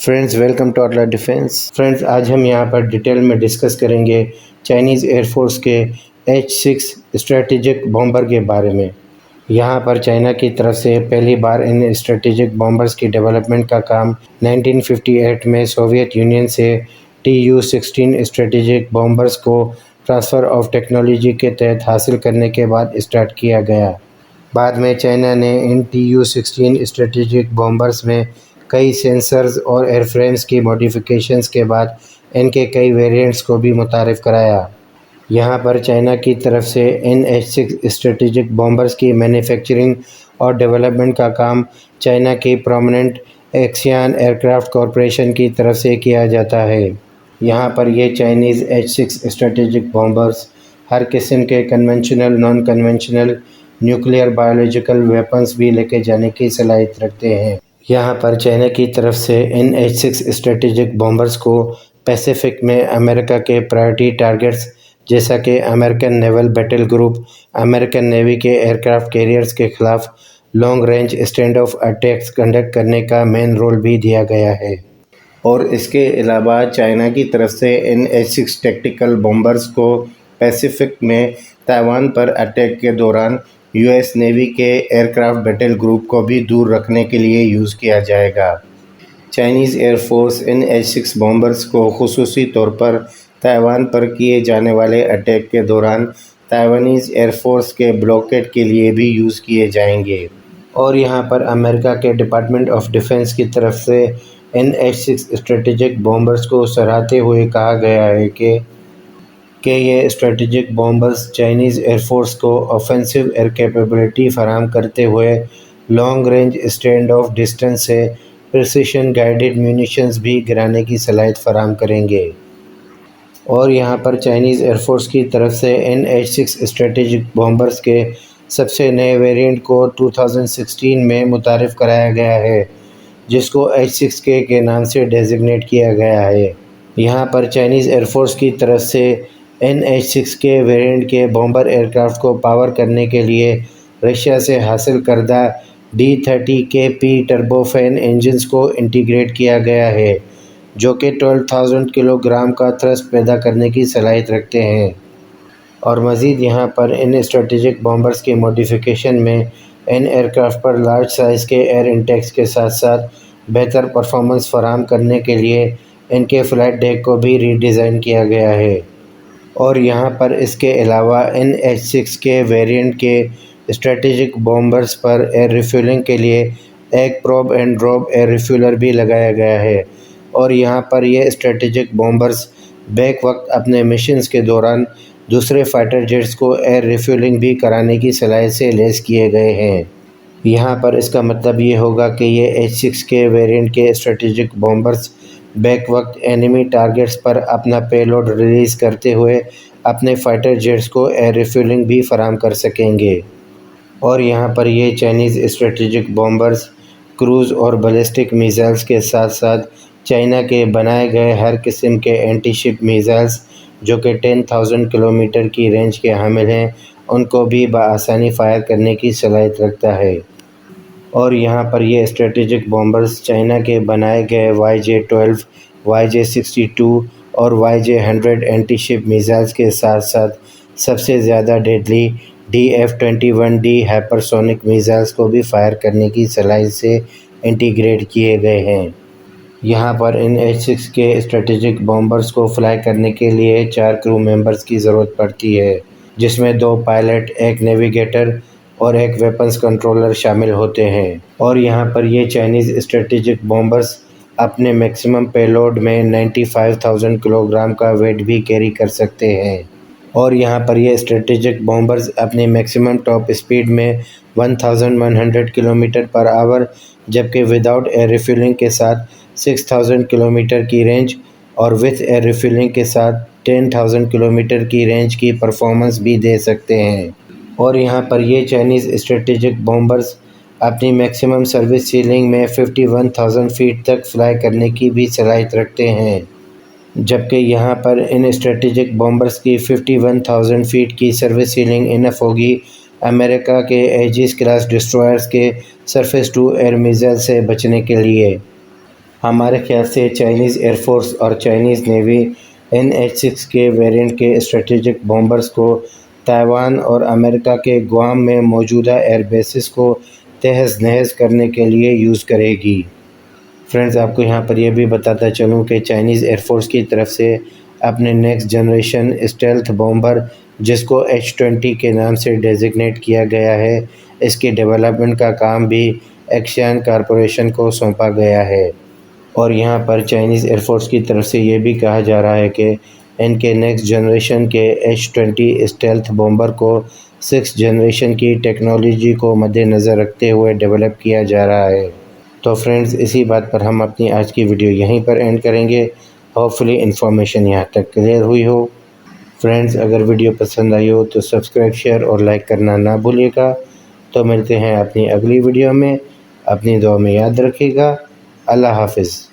Friends welcome to Atla Defence. Friends آج ہم یہاں پر ڈیٹیل میں ڈسکس کریں گے چائنیز ایئر فورس کے H-6 اسٹریٹجک بامبر کے بارے میں۔ یہاں پر چائنا کی طرف سے پہلی بار ان اسٹریٹجک بامبرز کی ڈیولپمنٹ کا کام 1958 میں سوویت یونین سے Tu-16 اسٹریٹجک بامبرز کو ٹرانسفر آف ٹیکنالوجی کے تحت حاصل کرنے کے بعد اسٹارٹ کیا گیا۔ بعد میں چائنا نے ان Tu-16 اسٹریٹجک بامبرز میں کئی سینسرز اور ایئر فریمز کی موڈیفیکیشنز کے بعد ان کے کئی ویریئنٹس کو بھی متعارف کرایا۔ یہاں پر چائنا کی طرف سے ان H-6 اسٹریٹجک بامبرز کی مینوفیکچرنگ اور ڈیولپمنٹ کا کام چائنا کی پرومیننٹ ایکسیان ایئرکرافٹ کارپوریشن کی طرف سے کیا جاتا ہے۔ یہاں پر یہ چائنیز H-6 اسٹریٹجک بامبرز ہر قسم کے conventional, naan conventional, nuclear, biological weapons بھی لے کے جانے کی صلاحیت رکھتے ہیں۔ یہاں پر چائنا کی طرف سے ان H-6 اسٹریٹجک بامبرز کو پیسیفک میں امریکہ کے پرائرٹی ٹارگٹس جیسا کہ امریکن نیول بیٹل گروپ، امریکن نیوی کے ایئرکرافٹ کیریئرز کے خلاف long range stand of attacks conduct کرنے کا مین رول بھی دیا گیا ہے۔ اور اس کے علاوہ چائنا کی طرف سے ان H-6 ٹیکٹیکل بامبرز کو پیسیفک میں تائیوان پر اٹیک کے دوران US نیوی کے ایئرکرافٹ بیٹل گروپ کو بھی دور رکھنے کے لیے یوز کیا جائے گا۔ چائنیز ایئر فورس ان H-6 بامبرز کو خصوصی طور پر تائیوان پر کیے جانے والے اٹیک کے دوران تائیوانیز ایئر فورس کے بلاکیڈ کے لیے بھی یوز کیے جائیں گے۔ اور یہاں پر امریکہ کے ڈپارٹمنٹ آف ڈیفنس کی طرف سے ان H-6 اسٹریٹجک بامبرز کو سراہتے ہوئے کہا گیا ہے کہ یہ strategic bombers Chinese air force کو آفینسو ایئر کیپیبلٹی فراہم کرتے ہوئے long range stand of distance سے پریسیشن گائیڈڈ میونیشنز بھی گرانے کی صلاحیت فراہم کریں گے۔ اور یہاں پر چائنیز ایئر فورس کی طرف سے ان H-6 اسٹریٹجک بامبرز کے سب سے نئے ویریئنٹ کو 2016 میں متعارف کرایا گیا ہے، جس کو H-6K کے نام سے ڈیزگنیٹ کیا گیا ہے۔ یہاں پر چائنیز ایئر فورس کی طرف سے ان H-6K ویریئنٹ کے بامبر ایئرکرافٹ کو پاور کرنے کے لیے رشیا سے حاصل کردہ D-30KP ٹربو فین انجنز کو انٹیگریٹ کیا گیا ہے، جو کہ 12,000 کلو گرام کا تھرسٹ پیدا کرنے کی صلاحیت رکھتے ہیں۔ اور مزید یہاں پر ان اسٹریٹجک بامبرز کی موڈیفیکیشن میں ان ایئرکرافٹ پر لارج سائز کے ایئر انٹیکس کے ساتھ ساتھ بہتر پرفارمنس فراہم کرنے کے لیے ان کے فلائٹ ڈیک کو بھی ری ڈیزائن کیا گیا ہے۔ اور یہاں پر اس کے علاوہ ان H-6K ویریئنٹ کے strategic bombers per year refuelling کے لیے ایک پروب اینڈ ڈراپ ایئر ریفیولر بھی لگایا گیا ہے۔ اور یہاں پر یہ اسٹریٹجک بامبرز بیک وقت اپنے مشنز کے دوران دوسرے فائٹر جیٹس کو ایئر ریفیولنگ بھی کرانے کی صلاحیت سے لیس کیے گئے ہیں۔ یہاں پر اس کا مطلب یہ ہوگا کہ یہ H-6K ویریئنٹ کے اسٹریٹجک بامبرز بیک وقت اینیمی ٹارگٹس پر اپنا پے لوڈ ریلیز کرتے ہوئے اپنے فائٹر جیٹس کو ایئر ریفیولنگ بھی فراہم کر سکیں گے۔ اور یہاں پر یہ چائنیز اسٹریٹجک بامبرز کروز اور بیلسٹک میزائلز کے ساتھ ساتھ چائنا کے بنائے گئے ہر قسم کے اینٹی شپ میزائلز جو کہ 10,000 کلومیٹر کی رینج کے حامل ہیں، ان کو بھی بآسانی فائر کرنے کی صلاحیت رکھتا ہے۔ اور یہاں پر یہ اسٹریٹجک بامبرز چائنا کے بنائے گئے YJ-12، YJ-62 اور YJ-100 اینٹی شپ میزائلز کے ساتھ ساتھ سب سے زیادہ ڈیڈلی DF-21D ہائپرسونک میزائلز کو بھی فائر کرنے کی صلاحیت سے انٹیگریٹ کیے گئے ہیں۔ یہاں پر ان H-6K اسٹریٹجک بامبرز کو فلائی کرنے کے لیے 4 کرو ممبرز کی ضرورت پڑتی ہے، جس میں 2 پائلٹ، ایک نیویگیٹر اور ایک ویپنز کنٹرولر شامل ہوتے ہیں۔ اور یہاں پر یہ چائنیز اسٹریٹجک بامبرز اپنے میکسیمم پے لوڈ میں 95,000 کلو گرام کا ویٹ بھی کیری کر سکتے ہیں۔ اور یہاں پر یہ اسٹریٹجک بامبرز اپنی میکسیمم ٹاپ اسپیڈ میں 1100 کلومیٹر پر آور، جبکہ وداؤٹ ایئر ریفیولنگ کے ساتھ 6,000 کلومیٹر کی رینج اور وتھ ایئر ریفیولنگ کے ساتھ 10,000 کلومیٹر کی رینج کی پرفارمنس بھی دے سکتے ہیں۔ اور یہاں پر یہ چائنیز اسٹریٹجک بامبرز اپنی میکسیمم سروس سیلنگ میں 51,000 فیٹ تک فلائی کرنے کی بھی صلاحیت رکھتے ہیں، جبکہ یہاں پر ان اسٹریٹجک بامبرز کی 51,000 فیٹ کی سروس سیلنگ انف ہوگی امریکہ کے ایجس کلاس ڈسٹرائرز کے سرفیس ٹو ایئر میزائل سے بچنے کے لیے۔ ہمارے خیال سے چائنیز ایئر فورس اور چائنیز نیوی ان H-6 کے ویریئنٹ کے اسٹریٹجک بومبرز کو تائیوان اور امریکہ کے گوام میں موجودہ ایئر بیسز کو تہز نہز کرنے کے لیے یوز کرے گی۔ فرینڈز، آپ کو یہاں پر یہ بھی بتاتا چلوں کہ چائنیز ایئر فورس کی طرف سے اپنے نیکسٹ جنریشن اسٹیلتھ بومبر جس کو H-20 کے نام سے ڈیزگنیٹ کیا گیا ہے، اس کے ڈیولپمنٹ کا کام بھی ایکسیان کارپوریشن کو سونپا گیا ہے۔ اور یہاں پر چائنیز ایئر فورس کی طرف سے یہ بھی کہا جا رہا ہے کہ ان کے نیکسٹ جنریشن کے H-20 اسٹیلتھ بومبر کو 6 جنریشن کی ٹیکنالوجی کو مد نظر رکھتے ہوئے ڈیولپ کیا جا رہا ہے۔ تو فرینڈز، اسی بات پر ہم اپنی آج کی ویڈیو یہیں پر اینڈ کریں گے۔ ہوپ فلی انفارمیشن یہاں تک کلیئر ہوئی ہو۔ فرینڈز، اگر ویڈیو پسند آئی ہو تو سبسکرائب، شیئر اور لائک کرنا نہ بھولیے گا۔ تو ملتے ہیں اپنی اگلی ویڈیو میں۔ اپنی دعا میں یاد رکھیے گا۔ اللہ حافظ۔